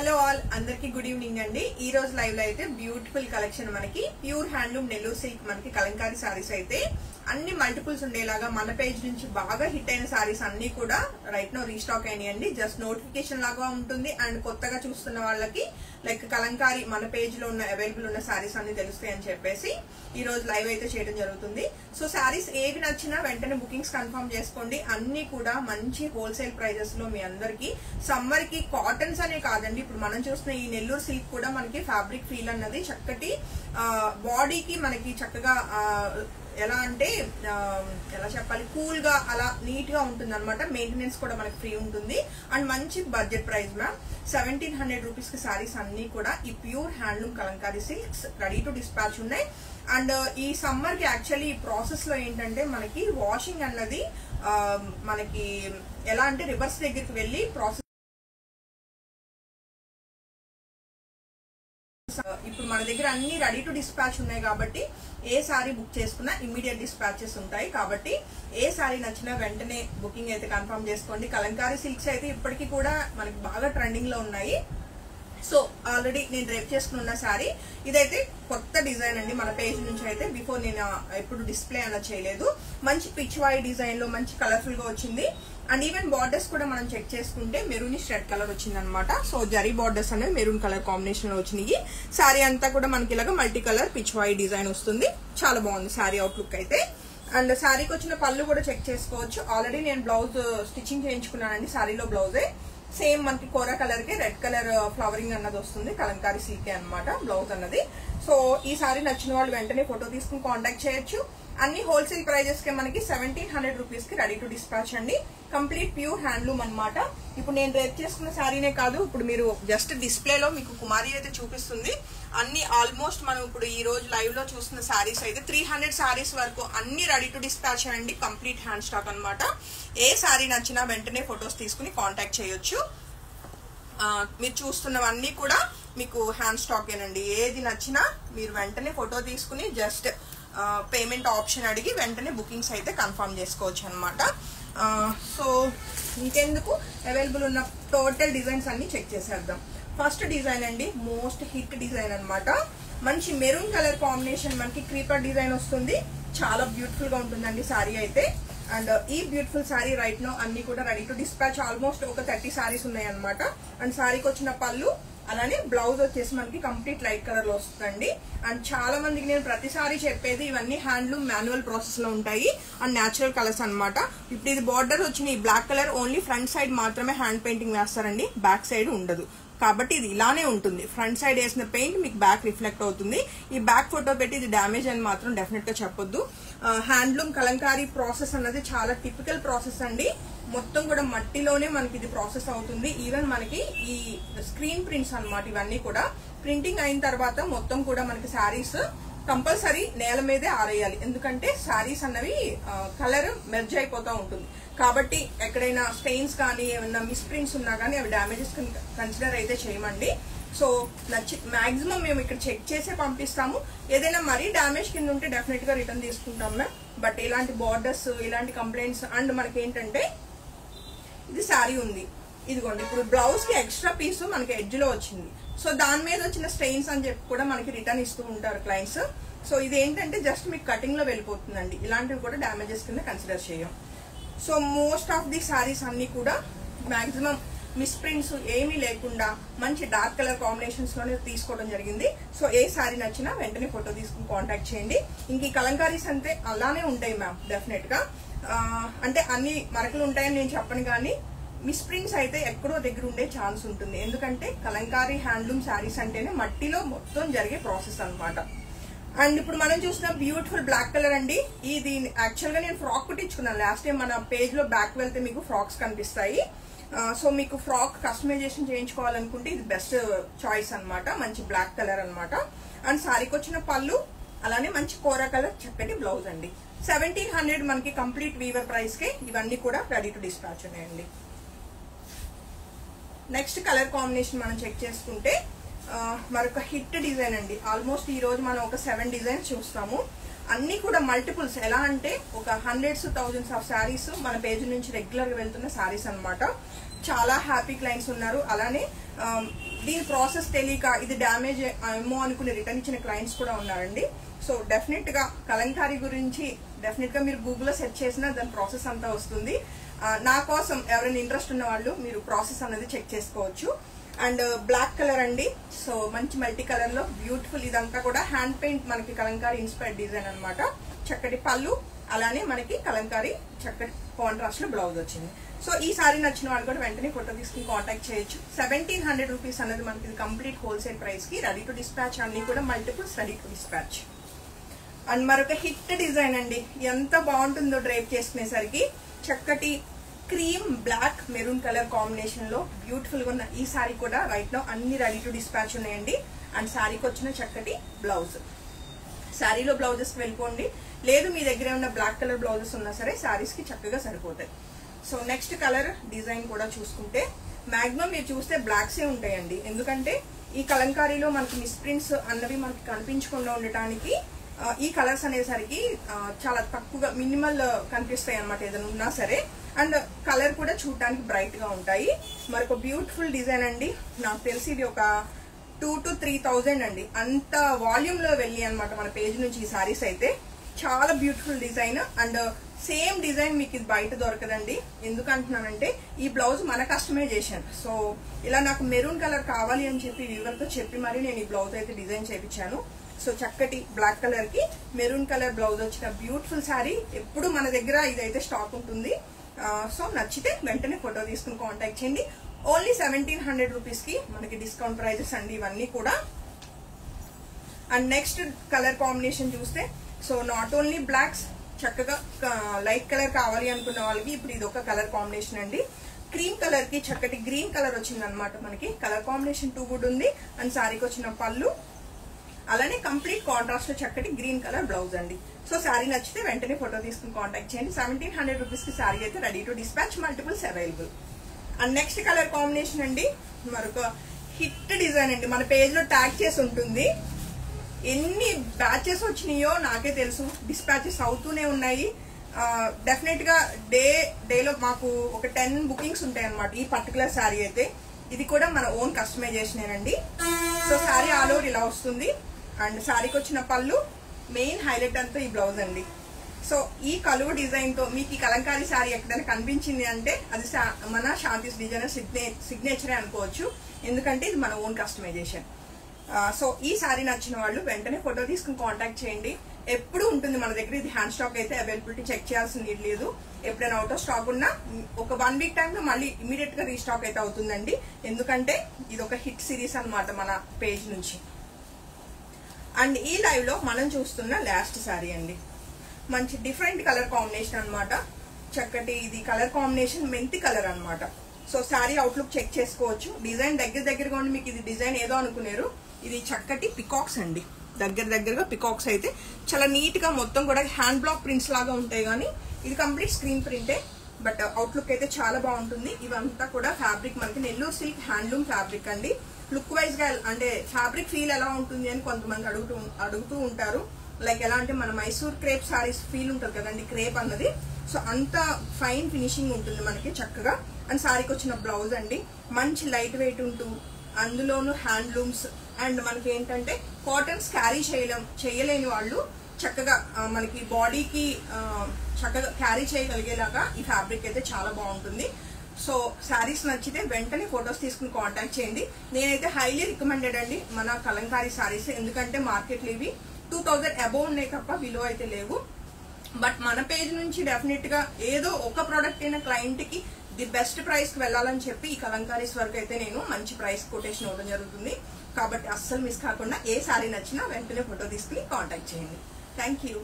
Hello all అందరికి good evening అండి. ఈ రోజు లైవ్ లో అయితే బ్యూటిఫుల్ కలెక్షన్ మనకి ప్యూర్ హ్యాండ్లూమ్ నెల్లూరు సిల్క్ మనకి కలంకారీ సారీస్ అయితే అన్ని మల్టిపుల్స్ ఉండేలాగా మన పేజ్ నుంచి బాగా హిట్ అయిన సారీస్ అన్ని కూడా రైట్ నో రీస్టాక్ అయినాయండి. జస్ట్ నోటిఫికేషన్ లాగా ఉంటుంది అండ్ కొత్తగా చూస్తున్న వాళ్ళకి లైక్ కలంకారీ మన పేజ్ లో ఉన్న అవైలబుల్ ఉన్న సారీస్ అన్ని తెలుస్తాయి అని చెప్పేసి ఈ రోజు లైవ్ అయితే చేయడం జరుగుతుంది. సో సారీస్ ఏవి నచ్చినా వెంటనే బుకింగ్స్ కన్ఫర్మ్ చేసుకోండి. అన్ని కూడా మంచి హోల్సేల్ ప్రైజెస్ లో మీ అందరికి సమ్మర్ కి కాటన్స్ అనే కాదండి, ఇప్పుడు మనం చూస్తున్న ఈ నెల్లూరు సిల్క్ కూడా మనకి ఫ్యాబ్రిక్ ఫీల్ అన్నది చక్కటి బాడీకి మనకి చక్కగా ఎలా అంటే ఎలా చెప్పాలి, కూల్ గా అలా నీట్ గా ఉంటుంది అనమాట. మెయింటెనెన్స్ కూడా మనకి ఫ్రీ ఉంటుంది అండ్ మంచి బడ్జెట్ ప్రైస్ మ్యామ్. 1700 రూపీస్ కి సారీస్ అన్ని కూడా ఈ pure handloom Kalamkari silks ready to dispatch ఉన్నాయి. అండ్ ఈ సమ్మర్ కి యాక్చువల్లీ ఈ ప్రాసెస్ లో ఏంటంటే మనకి వాషింగ్ అన్నది మనకి ఎలా అంటే రివర్స్ దగ్గరికి వెళ్ళి ప్రాసెస్ ఇప్పుడు మన దగ్గర అన్ని రెడీ టు డిస్పాచ్ ఉన్నాయి కాబట్టి ఏ సారీ బుక్ చేసుకున్నా ఇమ్మీడియట్ డిస్పాచెస్ ఉంటాయి. కాబట్టి ఏ సారీ నచ్చినా వెంటనే బుకింగ్ అయితే కన్ఫర్మ్ చేసుకోండి. కలంకారీ సిల్క్స్ అయితే ఇప్పటికీ కూడా మనకి బాగా ట్రెండింగ్ లో ఉన్నాయి. సో ఆల్రెడీ నేను డ్రైప్ చేసుకున్న సారీ ఇదైతే కొత్త డిజైన్ అండి. మన పేజ్ నుంచి అయితే బిఫోర్ నేను ఎప్పుడు డిస్ప్లే అలా చేయలేదు. మంచి పిచ్ వాయి డిజైన్ లో మంచి కలర్ఫుల్ గా వచ్చింది. అండ్ ఈవెన్ బార్డర్స్ కూడా మనం చెక్ చేసుకుంటే మెరూనిష్ రెడ్ కలర్ వచ్చింది అనమాట. సో జరీ బార్డర్స్ అనేవి మెరూన్ కలర్ కాంబినేషన్ లో వచ్చినాయి. సారీ అంతా కూడా మనకి ఇలాగా మల్టీ కలర్ పిచ్ వాయి డిజైన్ వస్తుంది. చాలా బాగుంది సారీ అవుట్లుక్ అయితే. అండ్ సారీకి వచ్చిన పళ్ళు కూడా చెక్ చేసుకోవచ్చు. ఆల్రెడీ నేను బ్లౌజ్ స్టిచ్చింగ్ చేయించుకున్నానండి. సారీలో బ్లౌజే సేమ్ మనకి కోరా కలర్ కి రెడ్ కలర్ ఫ్లవరింగ్ అన్నది వస్తుంది. కలంకారీ సిల్కే అనమాట బ్లౌజ్ అన్నది. సో ఈ సారీ నచ్చిన వాళ్ళు వెంటనే ఫోటో తీసుకుని కాంటాక్ట్ చేయొచ్చు. అన్ని హోల్సేల్ ప్రైజెస్ కి మనకి 1700 రూపీస్ కి రెడీ టు డిస్పాచ్ అండి. కంప్లీట్ ప్యూర్ హ్యాండ్లూమ్ అనమాట. ఇప్పుడు నేను డ్రైప్ చేసుకున్న శారీనే కాదు, ఇప్పుడు మీరు జస్ట్ డిస్ప్లేలో మీకు కుమారి అయితే చూపిస్తుంది. అన్ని ఆల్మోస్ట్ మనం ఇప్పుడు ఈ రోజు లైవ్ లో చూస్తున్న శారీస్ అయితే 300 శారీస్ వరకు అన్ని రెడీ టు డిస్పాచ్ అండి. కంప్లీట్ హ్యాండ్ స్టాక్ అనమాట. ఏ శారీ నచ్చినా వెంటనే ఫొటోస్ తీసుకుని కాంటాక్ట్ చేయొచ్చు. మీరు చూస్తున్నవన్నీ కూడా మీకు హ్యాండ్ స్టాక్ ఏనండి. ఏది నచ్చినా మీరు వెంటనే ఫోటో తీసుకుని జస్ట్ పేమెంట్ ఆప్షన్ అడిగి వెంటనే బుకింగ్స్ అయితే కన్ఫర్మ్ చేసుకోవచ్చు అనమాట. సో ఇంకెందుకు అవైలబుల్ ఉన్న టోటల్ డిజైన్స్ అన్ని చెక్ చేసేద్దాం. ఫస్ట్ డిజైన్ అండి, మోస్ట్ హిట్ డిజైన్ అనమాట. మంచి మెరూన్ కలర్ కాంబినేషన్ మనకి క్రీపర్ డిజైన్ వస్తుంది. చాలా బ్యూటిఫుల్ గా ఉంటుందండి సారీ అయితే. అండ్ ఈ బ్యూటిఫుల్ సారీ రైట్ నో అన్ని కూడా రెడీ టు డిస్పాచ్. ఆల్మోస్ట్ ఒక 30 సారీస్ ఉన్నాయి అనమాట. అండ్ సారీకి వచ్చిన పళ్ళు అలానే బ్లౌజ్ వచ్చేసి మనకి కంప్లీట్ లైట్ కలర్ లో వస్తుందండి. అండ్ చాలా మందికి నేను ప్రతిసారి చెప్పేది ఇవన్నీ హ్యాండ్లూమ్ మాన్యువల్ ప్రాసెస్ లో ఉంటాయి అండ్ న్యాచురల్ కలర్స్ అనమాట. ఇప్పుడు ఇది బార్డర్ వచ్చిన ఈ black colour only front side మాత్రమే హ్యాండ్ పెయింటింగ్ వేస్తారండి, బ్యాక్ సైడ్ ఉండదు. కాబట్టి ఇది ఇలానే ఉంటుంది. ఫ్రంట్ సైడ్ వేసిన పెయింట్ మీకు బ్యాక్ రిఫ్లెక్ట్ అవుతుంది. ఈ బ్యాక్ ఫోటో పెట్టి ఇది డ్యామేజ్ అని మాత్రం డెఫినెట్ గా చెప్పొద్దు. హ్యాండ్లూమ్ కలంకారీ ప్రాసెస్ అన్నది చాలా టిపికల్ ప్రాసెస్ అండి. మొత్తం కూడా మట్టిలోనే మనకి ఇది ప్రాసెస్ అవుతుంది. ఈవెన్ మనకి ఈ స్క్రీన్ ప్రింట్స్ అన్నమాట, ఇవన్నీ కూడా ప్రింటింగ్ అయిన తర్వాత మొత్తం కూడా మనకి శారీస్ కంపల్సరీ నేల మీదే ఆరేయాలి. ఎందుకంటే శారీస్ అన్నవి కలర్ మెర్జ్ అయిపోతూ ఉంటుంది. కాబట్టి ఎక్కడైనా స్టెయిన్స్ కానీ ఏమైనా మిస్ ప్రింట్స్ ఉన్నా కానీ అవి డ్యామేజెస్ కన్సిడర్ అయితే చేయమండి. సో మాక్సిమం మేము ఇక్కడ చెక్ చేసే పంపిస్తాము. ఏదైనా మరీ డ్యామేజ్ కింద ఉంటే డెఫినెట్ గా రిటర్న్ తీసుకుంటాం మ్యామ్. బట్ ఇలాంటి బార్డర్స్ ఇలాంటి కంప్లైంట్స్ అండ్ మనకి ఏంటంటే ఇది శారీ ఉంది, ఇదిగోండి ఇప్పుడు బ్లౌజ్ కి ఎక్స్ట్రా పీస్ మనకి ఎడ్జ్ లో వచ్చింది. సో దాని మీద వచ్చిన స్టెయిన్స్ అని చెప్పి కూడా మనకి రిటర్న్ ఇస్తూ ఉంటారు క్లయింట్స్. సో ఇది ఏంటంటే జస్ట్ మీకు కటింగ్ లో వెళ్ళిపోతుందండి. ఇలాంటివి కూడా డ్యామేజెస్ కింద కన్సిడర్ చేయం. So most of the saris అన్ని కూడా మాక్సిమం మిస్ ప్రింట్స్ ఏమీ లేకుండా మంచి డార్క్ కలర్ కాంబినేషన్స్ లోనే తీసుకోవడం జరిగింది. సో ఏ సారీ నచ్చినా వెంటనే ఫోటో తీసుకుని కాంటాక్ట్ చేయండి. ఇంక ఈ కలంకారీస్ అంతే అలానే ఉంటాయి మ్యామ్ డెఫినెట్ గా. అంటే అన్ని మరకలు ఉంటాయని నేను చెప్పను కానీ మిస్ ప్రింట్స్ అయితే ఎక్కడో దగ్గర ఉండే ఛాన్స్ ఉంటుంది. ఎందుకంటే కలంకారీ హ్యాండ్లూమ్ శారీస్ అంటేనే మట్టిలో మొత్తం జరిగే ప్రాసెస్ అనమాట. అండ్ ఇప్పుడు మనం చూసిన బ్యూటిఫుల్ బ్లాక్ కలర్ అండి. ఇది యాక్చువల్ గా నేను ఫ్రాక్ కుట్టించుకున్నాను లాస్ట్ టైం. మన పేజ్ లో బ్యాక్ వెళ్తే మీకు ఫ్రాక్స్ కనిపిస్తాయి. సో మీకు ఫ్రాక్ కస్టమైజేషన్ చేయించుకోవాలనుకుంటే ఇది బెస్ట్ చాయిస్ అనమాట. మంచి బ్లాక్ కలర్ అనమాట. అండ్ సారీకి వచ్చిన పళ్ళు అలానే మంచి కోరా కలర్ చక్కటి బ్లౌజ్ అండి. 1700 మనకి కంప్లీట్ వీవర్ ప్రైస్ కి ఇవన్నీ కూడా రెడీ టు డిస్పాచ్ ఉన్నాయండి. నెక్స్ట్ కలర్ కాంబినేషన్ మనం చెక్ చేసుకుంటే మరొక హిట్ డిజైన్ అండి. ఆల్మోస్ట్ ఈ రోజు మనం ఒక 7 డిజైన్స్ చూస్తాము. అన్ని కూడా మల్టిపుల్స్. ఎలా అంటే ఒక హండ్రెడ్స్ థౌజండ్స్ ఆఫ్ శారీస్ మన పేజ్ నుంచి రెగ్యులర్ గా వెళ్తున్న శారీస్ అనమాట. చాలా హ్యాపీ క్లయింట్స్ ఉన్నారు. అలానే దీని ప్రాసెస్ తెలియక ఇది డ్యామేజ్ ఏమో అనుకుని రిటర్న్ ఇచ్చిన క్లయింట్స్ కూడా ఉన్నారండి. సో డెఫినెట్ గా కలంకారీ గురించి డెఫినెట్ గా మీరు గూగుల్లో సెర్చ్ చేసినా దాని ప్రాసెస్ అంతా వస్తుంది. నా కోసం ఎవరైనా ఇంట్రెస్ట్ ఉన్న వాళ్ళు మీరు ప్రాసెస్ అనేది చెక్ చేసుకోవచ్చు. అండ్ బ్లాక్ కలర్ అండి. సో మంచి మల్టీ కలర్ లో బ్యూటిఫుల్, ఇదంతా కూడా హ్యాండ్ పెయింట్ మనకి కలంకారీ ఇన్స్పైర్డ్ డిజైన్ అన్నమాట. చక్కటి పళ్ళు, అలానే మనకి కలంకారీ చక్కటి కాంట్రాస్ట్ లో బ్లౌజ్ వచ్చింది. సో ఈ సారీ నచ్చిన వాళ్ళు కూడా వెంటనే ఫోటో తీసుకుని కాంటాక్ట్ చేయొచ్చు. 1700 రూపీస్ అనేది మనకి కంప్లీట్ హోల్సేల్ ప్రైస్ కి రెడీ టు డిస్పాచ్, అన్ని కూడా multiples ready to dispatch. And మరొక హిట్ డిజైన్ అండి. ఎంత బాగుంటుందో డ్రైప్ చేసుకునేసరికి. చక్కటి cream black maroon colour combination లో బ్యూటిఫుల్ గా ఉన్న ఈ సారీ కూడా రైట్ నౌ అన్ని రెడీ టు డిస్పాచ్ ఉన్నాయండి. అండ్ సారీకి వచ్చిన చక్కటి బ్లౌజ్, శారీలో బ్లౌజెస్ వెళ్ళిపోండి, లేదు మీ దగ్గర ఉన్న బ్లాక్ కలర్ బ్లౌజెస్ ఉన్నా సరే శారీస్ కి చక్కగా సరిపోతాయి. సో నెక్స్ట్ కలర్ డిజైన్ కూడా చూసుకుంటే మాక్సిమం మీరు చూస్తే బ్లాక్సే ఉంటాయండి. ఎందుకంటే ఈ కలంకారీలో మనకి మిస్ప్రింట్స్ అన్నవి మనకి కనిపించకుండా ఉండటానికి ఈ కలర్స్ అనేసరికి చాలా తక్కువగా మినిమల్ కనిపిస్తాయి అన్నమాట ఏదైనా ఉన్నా సరే. అండ్ కలర్ కూడా చూడటానికి బ్రైట్ గా ఉంటాయి. మరొక బ్యూటిఫుల్ డిజైన్ అండి. నాకు తెలిసి ఇది ఒక 2,000 to 3,000 అండి, అంత వాల్యూమ్ లో వెళ్ళి అనమాట మన పేజ్ నుంచి ఈ సారీస్ అయితే. చాలా beautiful design. And same design మీకు ఇది బయట దొరకదండి. ఎందుకంటున్నానంటే ఈ బ్లౌజ్ మన కస్టమైజేషన్. సో ఇలా నాకు మెరూన్ కలర్ కావాలి అని చెప్పి వీవర్తో చెప్పి మరి నేను ఈ బ్లౌజ్ అయితే డిజైన్ చేయించాను. సో చక్కటి బ్లాక్ కలర్ కి మెరూన్ కలర్ బ్లౌజ్ వచ్చిన బ్యూటిఫుల్ శారీ. ఎప్పుడు మన దగ్గర ఇదైతే స్టాక్ ఉంటుంది. సో నచ్చితే వెంటనే ఫోటో తీసుకుని కాంటాక్ట్ చేయండి. ఓన్లీ 1700 రూపీస్ కి మనకి డిస్కౌంట్ ప్రైజెస్ అండి ఇవన్నీ కూడా. అండ్ నెక్స్ట్ కలర్ కాంబినేషన్ చూస్తే, సో నాట్ ఓన్లీ బ్లాక్స్, చక్కగా లైట్ కలర్ కావాలి అనుకున్న వాళ్ళకి ఇప్పుడు ఇది ఒక కలర్ కాంబినేషన్ అండి. క్రీమ్ కలర్ కి చక్కటి గ్రీన్ కలర్ వచ్చింది అనమాట మనకి. కలర్ కాంబినేషన్ 2 గుడ్ ఉంది. అండ్ శారీకి వచ్చిన పళ్ళు, అలానే కంప్లీట్ కాంట్రాస్ట్ లో చక్కటి గ్రీన్ కలర్ బ్లౌజ్ అండి. సో శారీ నచ్చితే వెంటనే ఫోటో తీసుకుని కాంటాక్ట్ చేయండి. 1700 రూపీస్ కి శారీ అయితే ready to dispatch, multiples available. And next colour combination అండి మరొక హిట్ డిజైన్ అండి. మన పేజ్ లో ట్యాగ్ చేసి ఉంటుంది. ఎన్ని బ్యాచెస్ వచ్చినాయో నాకే తెలుసు, డిస్పాచెస్ అవుతూనే ఉన్నాయి. డెఫినెట్ గా డేలో మాకు ఒక 10 బుకింగ్స్ ఉంటాయి అనమాట ఈ పర్టికులర్ శారీ అయితే. ఇది కూడా మన ఓన్ కస్టమైజేషన్ అండి. సో శారీ ఆల్ ఓవర్ ఇలా వస్తుంది. అండ్ శారీకి వచ్చిన పళ్ళు, మెయిన్ హైలైట్ అంతా ఈ బ్లౌజ్ అండి. సో ఈ కలువ డిజైన్ తో మీకు ఈ కలంకారీ శారీ ఎక్కడైనా కనిపించింది అంటే అది మన శాంతిస్ డిజైనర్ సిగ్నేచరే అనుకోవచ్చు. ఎందుకంటే ఇది మన ఓన్ కస్టమైజేషన్. సో ఈ శారీ నచ్చిన వాళ్ళు వెంటనే ఫోటో తీసుకుని కాంటాక్ట్ చేయండి. ఎప్పుడు ఉంటుంది మన దగ్గర. ఇది హ్యాండ్ స్టాక్ అయితే అవైలబిలిటీ చెక్ చేయాల్సిన నీడ్ లేదు. ఎప్పుడైనా అవుట్ ఆఫ్ స్టాక్ ఉన్నా ఒక 1 వీక్ టైంలో మళ్ళీ ఇమీడియట్ గా రీస్టాక్ అయితే అవుతుందండి. ఎందుకంటే ఇది ఒక హిట్ సిరీస్ అనమాట మన పేజ్ నుంచి. అండ్ ఈ లైవ్ లో మనం చూస్తున్న లాస్ట్ శారీ అండి. మంచి డిఫరెంట్ కలర్ కాంబినేషన్ అనమాట. చక్కటి ఇది కలర్ కాంబినేషన్ మెంతి కలర్ అనమాట. సో శారీ అవుట్లుక్ చెక్ చేసుకోవచ్చు. డిజైన్ దగ్గరగా ఉండి మీకు ఇది డిజైన్ ఏదో అనుకున్నారు. ఇది చక్కటి పికాక్స్ అండి. దగ్గరగా పికాక్స్ అయితే చాలా నీట్ గా మొత్తం కూడా హ్యాండ్ బ్లాక్ ప్రింట్స్ లాగా ఉంటాయి. కానీ ఇది కంప్లీట్ స్క్రీన్ ప్రింటే. బట్ అవుట్లుక్ అయితే చాలా బాగుంటుంది. ఇవంతా కూడా ఫ్యాబ్రిక్ మనకి నెల్లూరు సిల్క్ హ్యాండ్లూమ్ ఫ్యాబ్రిక్ అండి. లుక్ వైజ్ గా అంటే ఫ్యాబ్రిక్ ఫీల్ ఎలా ఉంటుంది అని కొంతమంది అడుగుతూ ఉంటారు. లైక్ ఎలా అంటే మన మైసూర్ క్రేప్ సారీస్ ఫీల్ ఉంటుంది కదండి, క్రేప్ అన్నది. సో అంత ఫైన్ ఫినిషింగ్ ఉంటుంది మనకి చక్కగా. అండ్ సారీకి వచ్చిన బ్లౌజ్ అండి మంచి లైట్ వెయిట్ ఉంటూ, అందులోనూ హ్యాండ్లూమ్స్. అండ్ మనకి ఏంటంటే కాటన్స్ క్యారీ చేయలేని వాళ్ళు చక్కగా మనకి బాడీకి చక్కగా క్యారీ చేయగలిగేలాగా ఈ ఫ్యాబ్రిక్ అయితే చాలా బాగుంటుంది. సో శారీస్ నచ్చితే వెంటనే ఫొటోస్ తీసుకుని కాంటాక్ట్ చేయండి. నేనైతే హైలీ రికమెండెడ్ అండి మన కలంకారీ శారీస్. ఎందుకంటే మార్కెట్లో ఇవి 2000 అబోవ్ ఉన్నాయి తప్ప విలువ అయితే లేవు. బట్ మన పేజ్ నుంచి డెఫినెట్ గా ఏదో ఒక ప్రోడక్ట్ అయిన క్లయింట్ కి ది బెస్ట్ ప్రైస్ కి వెళ్ళాలని చెప్పి ఈ కలంకారీస్ వరకు అయితే నేను మంచి ప్రైస్ కొటేషన్ ఇవ్వడం జరుగుతుంది. కాబట్టి అస్సలు మిస్ కాకుండా ఏ శారీ నచ్చినా వెంటనే ఫోటో తీసుకుని కాంటాక్ట్ చేయండి. Thank you.